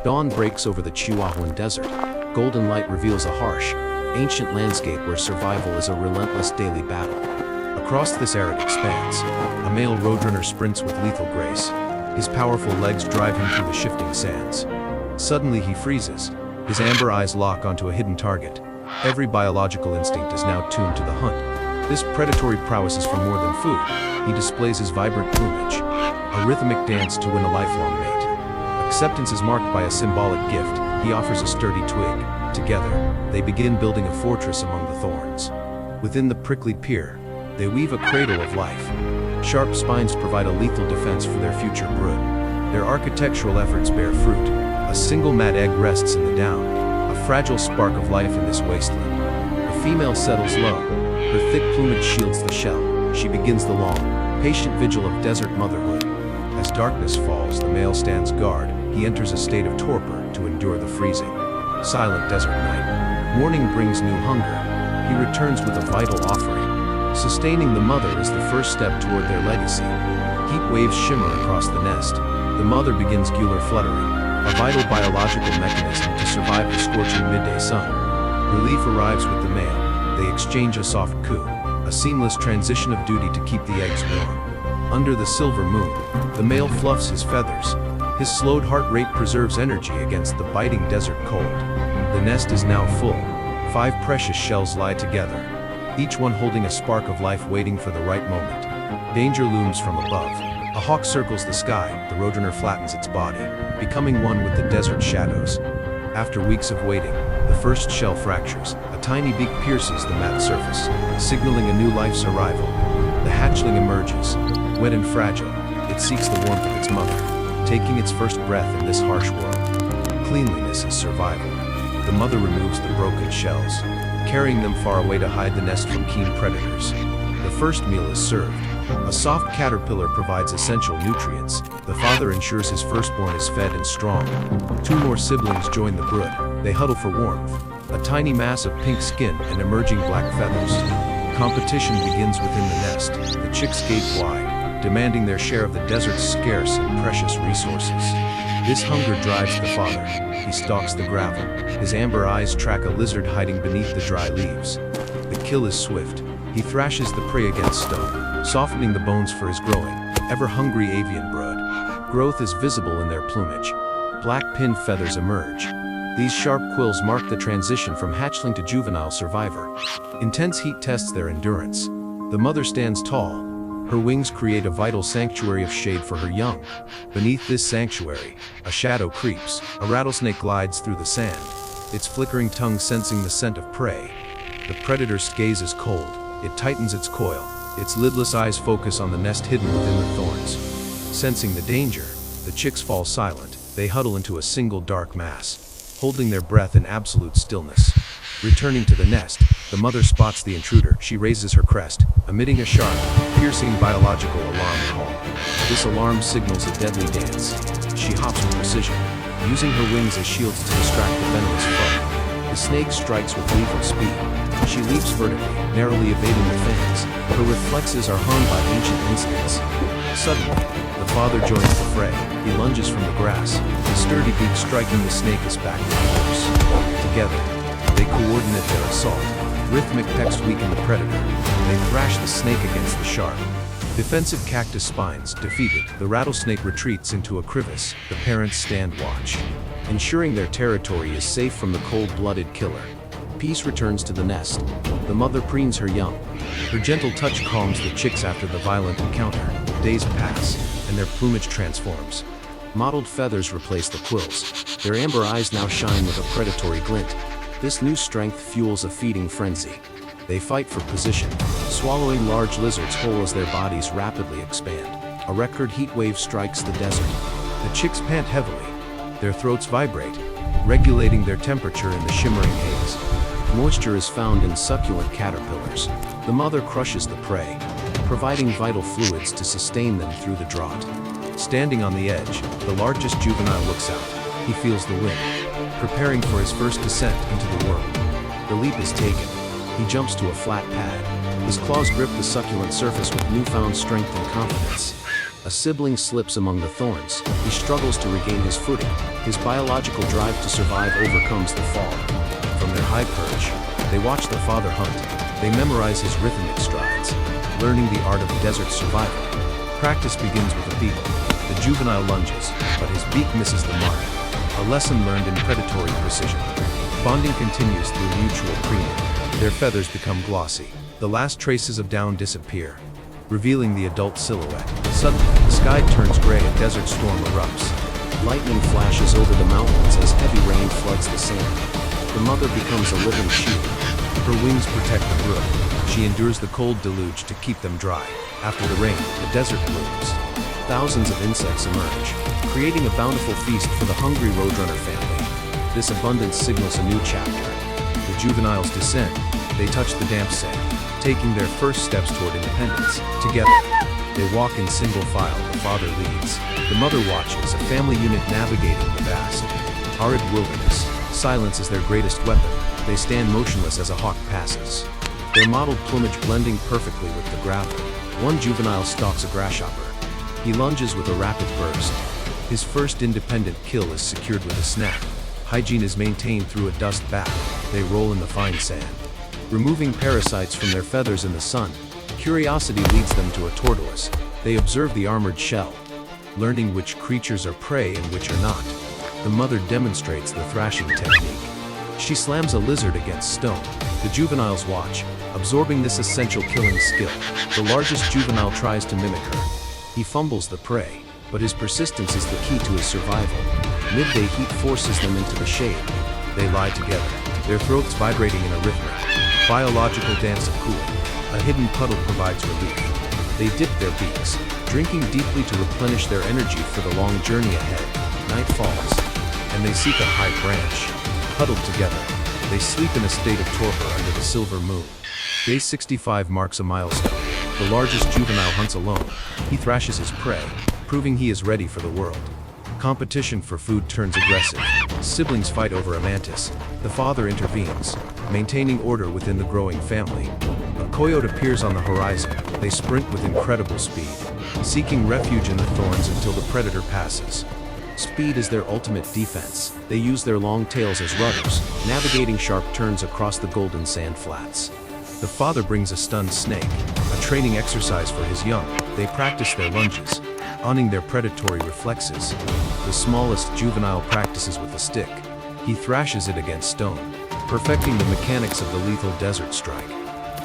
Dawn breaks over the Chihuahuan Desert. Golden light reveals a harsh, ancient landscape where survival is a relentless daily battle. Across this arid expanse, a male Roadrunner sprints with lethal grace. His powerful legs drive him through the shifting sands. Suddenly he freezes. His amber eyes lock onto a hidden target. Every biological instinct is now tuned to the hunt. This predatory prowess is for more than food. He displays his vibrant plumage, a rhythmic dance to win a lifelong mate. Acceptance is marked by a symbolic gift. He offers a sturdy twig. Together, they begin building a fortress among the thorns. Within the prickly pear, they weave a cradle of life. Sharp spines provide a lethal defense for their future brood. Their architectural efforts bear fruit. A single mad egg rests in the down, a fragile spark of life in this wasteland. The female settles low. Her thick plumage shields the shell. She begins the long, patient vigil of desert motherhood. As darkness falls, the male stands guard. He enters a state of torpor to endure the freezing. Silent desert night. Morning brings new hunger. He returns with a vital offering. Sustaining the mother is the first step toward their legacy. Heat waves shimmer across the nest. The mother begins gular fluttering, a vital biological mechanism to survive the scorching midday sun. Relief arrives with the male. They exchange a soft coo, a seamless transition of duty to keep the eggs warm. Under the silver moon, the male fluffs his feathers. His slowed heart rate preserves energy against the biting desert cold. The nest is now full. 5 precious shells lie together, each one holding a spark of life waiting for the right moment. Danger looms from above. A hawk circles the sky. The Roadrunner flattens its body, becoming one with the desert shadows. After weeks of waiting, the first shell fractures. A tiny beak pierces the matte surface, signaling a new life's arrival. The hatchling emerges. Wet and fragile, it seeks the warmth of its mother, taking its first breath in this harsh world. Cleanliness is survival. The mother removes the broken shells, carrying them far away to hide the nest from keen predators. The first meal is served. A soft caterpillar provides essential nutrients. The father ensures his firstborn is fed and strong. 2 more siblings join the brood. They huddle for warmth. A tiny mass of pink skin and emerging black feathers. Competition begins within the nest. The chicks gape wide, demanding their share of the desert's scarce and precious resources. This hunger drives the father. He stalks the gravel. His amber eyes track a lizard hiding beneath the dry leaves. The kill is swift. He thrashes the prey against stone, softening the bones for his growing, ever-hungry avian brood. Growth is visible in their plumage. Black pinned feathers emerge. These sharp quills mark the transition from hatchling to juvenile survivor. Intense heat tests their endurance. The mother stands tall. Her wings create a vital sanctuary of shade for her young. Beneath this sanctuary, a shadow creeps. A rattlesnake glides through the sand, its flickering tongue sensing the scent of prey. The predator's gaze is cold. It tightens its coil. Its lidless eyes focus on the nest hidden within the thorns. Sensing the danger, the chicks fall silent. They huddle into a single dark mass, holding their breath in absolute stillness. Returning to the nest, the mother spots the intruder. She raises her crest, emitting a sharp, piercing biological alarm call. This alarm signals a deadly dance. She hops with precision, using her wings as shields to distract the venomous foe. The snake strikes with lethal speed. She leaps vertically, narrowly evading the fangs. Her reflexes are harmed by ancient instincts. Suddenly, the father joins the fray. He lunges from the grass, his sturdy beak striking the snake as back with force. Together, they coordinate their assault. Rhythmic pecks weaken the predator. They thrash the snake against the sharp. Defensive cactus spines defeated, the rattlesnake retreats into a crevice. The parents stand watch, ensuring their territory is safe from the cold-blooded killer. Peace returns to the nest. The mother preens her young. Her gentle touch calms the chicks after the violent encounter. Days pass, and their plumage transforms. Mottled feathers replace the quills. Their amber eyes now shine with a predatory glint. This new strength fuels a feeding frenzy. They fight for position, swallowing large lizards whole as their bodies rapidly expand. A record heat wave strikes the desert. The chicks pant heavily. Their throats vibrate, regulating their temperature in the shimmering haze. Moisture is found in succulent caterpillars. The mother crushes the prey, providing vital fluids to sustain them through the drought. Standing on the edge, the largest juvenile looks out. He feels the wind, preparing for his first descent into the world. The leap is taken. He jumps to a flat pad. His claws grip the succulent surface with newfound strength and confidence. A sibling slips among the thorns. He struggles to regain his footing. His biological drive to survive overcomes the fall. From their high perch, they watch their father hunt. They memorize his rhythmic strides, learning the art of desert survival. Practice begins with a beagle. The juvenile lunges, but his beak misses the mark. A lesson learned in predatory precision. Bonding continues through mutual preening. Their feathers become glossy. The last traces of down disappear, revealing the adult silhouette. Suddenly, the sky turns gray, a desert storm erupts. Lightning flashes over the mountains as heavy rain floods the sand. The mother becomes a living shield. Her wings protect the brood. She endures the cold deluge to keep them dry. After the rain, the desert blooms. Thousands of insects emerge, creating a bountiful feast for the hungry Roadrunner family. This abundance signals a new chapter. The juveniles descend. They touch the damp sand, taking their first steps toward independence. Together, they walk in single file. The father leads. The mother watches, a family unit navigating the vast, arid wilderness. Silence is their greatest weapon. They stand motionless as a hawk passes, their mottled plumage blending perfectly with the gravel. One juvenile stalks a grasshopper. He lunges with a rapid burst. His first independent kill is secured with a snap. Hygiene is maintained through a dust bath. They roll in the fine sand, removing parasites from their feathers in the sun. Curiosity leads them to a tortoise. They observe the armored shell, learning which creatures are prey and which are not. The mother demonstrates the thrashing technique. She slams a lizard against stone. The juveniles watch, absorbing this essential killing skill. The largest juvenile tries to mimic her. He fumbles the prey, but his persistence is the key to his survival. Midday heat forces them into the shade. They lie together, their throats vibrating in a rhythmic, biological dance of cooling. A hidden puddle provides relief. They dip their beaks, drinking deeply to replenish their energy for the long journey ahead. Night falls, and they seek a high branch. Huddled together, they sleep in a state of torpor under the silver moon. Day 65 marks a milestone. The largest juvenile hunts alone. He thrashes his prey, proving he is ready for the world. Competition for food turns aggressive. Siblings fight over a mantis. The father intervenes, maintaining order within the growing family. A coyote appears on the horizon. They sprint with incredible speed, seeking refuge in the thorns until the predator passes. Speed is their ultimate defense. They use their long tails as rudders, navigating sharp turns across the golden sand flats. The father brings a stunned snake, a training exercise for his young. They practice their lunges, honing their predatory reflexes. The smallest juvenile practices with a stick. He thrashes it against stone, perfecting the mechanics of the lethal desert strike.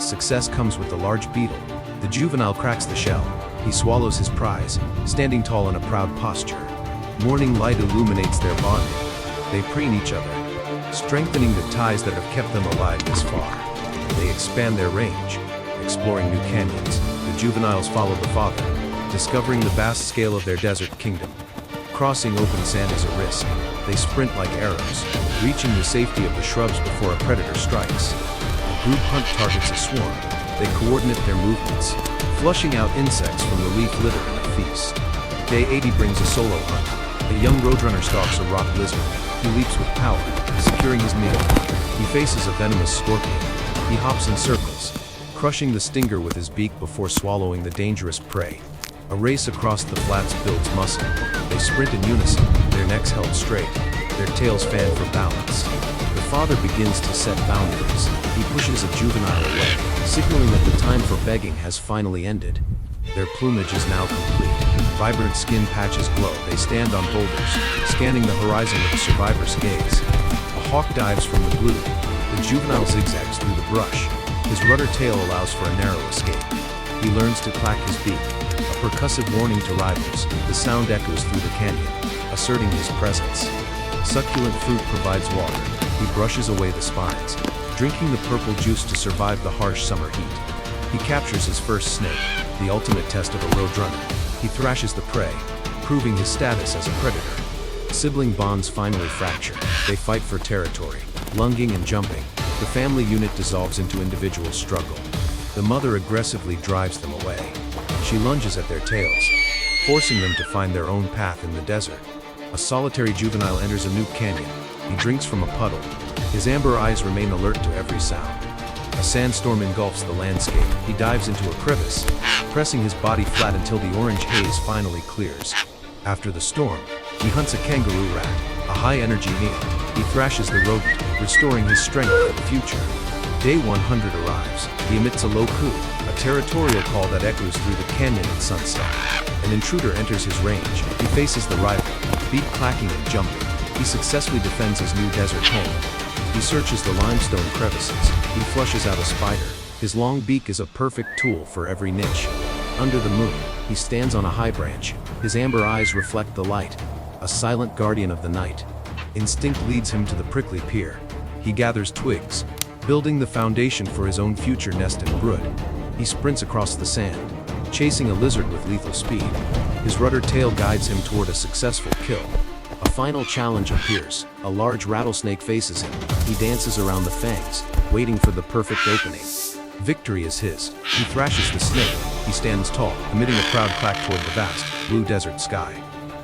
Success comes with the large beetle. The juvenile cracks the shell. He swallows his prize, standing tall in a proud posture. Morning light illuminates their bonding. They preen each other, strengthening the ties that have kept them alive this far. They expand their range, exploring new canyons. The juveniles follow the father, discovering the vast scale of their desert kingdom. Crossing open sand is a risk. They sprint like arrows, reaching the safety of the shrubs before a predator strikes. A group hunt targets a swarm. They coordinate their movements, flushing out insects from the leaf litter in a feast. Day 80 brings a solo hunt. A young Roadrunner stalks a rock lizard. He leaps with power, securing his meal. He faces a venomous scorpion. He hops in circles, crushing the stinger with his beak before swallowing the dangerous prey. A race across the flats builds muscle. They sprint in unison, their necks held straight, their tails fanned for balance. The father begins to set boundaries. He pushes a juvenile away, signaling that the time for begging has finally ended. Their plumage is now complete. Vibrant skin patches glow. They stand on boulders, scanning the horizon with a survivor's gaze. A hawk dives from the blue. The juvenile zigzags through the brush. His rudder tail allows for a narrow escape. He learns to clack his beak, a percussive warning to rivals. The sound echoes through the canyon, asserting his presence. Succulent fruit provides water. He brushes away the spines, drinking the purple juice to survive the harsh summer heat. He captures his first snake, the ultimate test of a Roadrunner. He thrashes the prey, proving his status as a predator. Sibling bonds finally fracture. They fight for territory, lunging and jumping. The family unit dissolves into individual struggle. The mother aggressively drives them away. She lunges at their tails, forcing them to find their own path in the desert. A solitary juvenile enters a new canyon. He drinks from a puddle. His amber eyes remain alert to every sound. A sandstorm engulfs the landscape. He dives into a crevice, pressing his body flat until the orange haze finally clears. After the storm, he hunts a kangaroo rat, a high-energy meal. He thrashes the rodent, restoring his strength for the future. Day 100 arrives. He emits a low coo, a territorial call that echoes through the canyon at sunset. An intruder enters his range. He faces the rival, beak clacking and jumping. He successfully defends his new desert home. He searches the limestone crevices. He flushes out a spider. His long beak is a perfect tool for every niche. Under the moon, he stands on a high branch. His amber eyes reflect the light, a silent guardian of the night. Instinct leads him to the prickly pear. He gathers twigs, building the foundation for his own future nest and brood. He sprints across the sand, chasing a lizard with lethal speed. His rudder tail guides him toward a successful kill. A final challenge appears. A large rattlesnake faces him. He dances around the fangs, waiting for the perfect opening. Victory is his. He thrashes the snake. He stands tall, emitting a proud clack toward the vast, blue desert sky.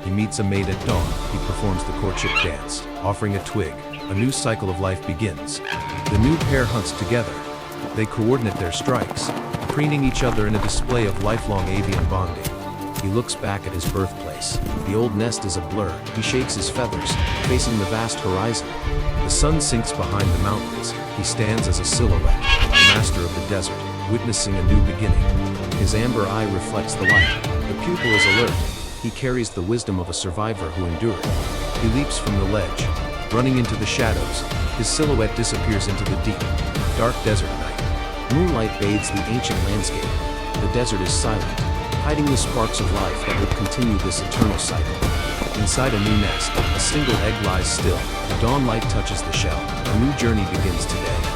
He meets a mate at dawn. He performs the courtship dance, offering a twig. A new cycle of life begins. The new pair hunts together. They coordinate their strikes, preening each other in a display of lifelong avian bonding. He looks back at his birthplace. The old nest is a blur. He shakes his feathers, facing the vast horizon. The sun sinks behind the mountains. He stands as a silhouette, a master of the desert, witnessing a new beginning. His amber eye reflects the light. The pupil is alert. He carries the wisdom of a survivor who endured. He leaps from the ledge, running into the shadows. His silhouette disappears into the deep, dark desert night. Moonlight bathes the ancient landscape. The desert is silent, hiding the sparks of life that would continue this eternal cycle. Inside a new nest, a single egg lies still. The dawn light touches the shell. A new journey begins today.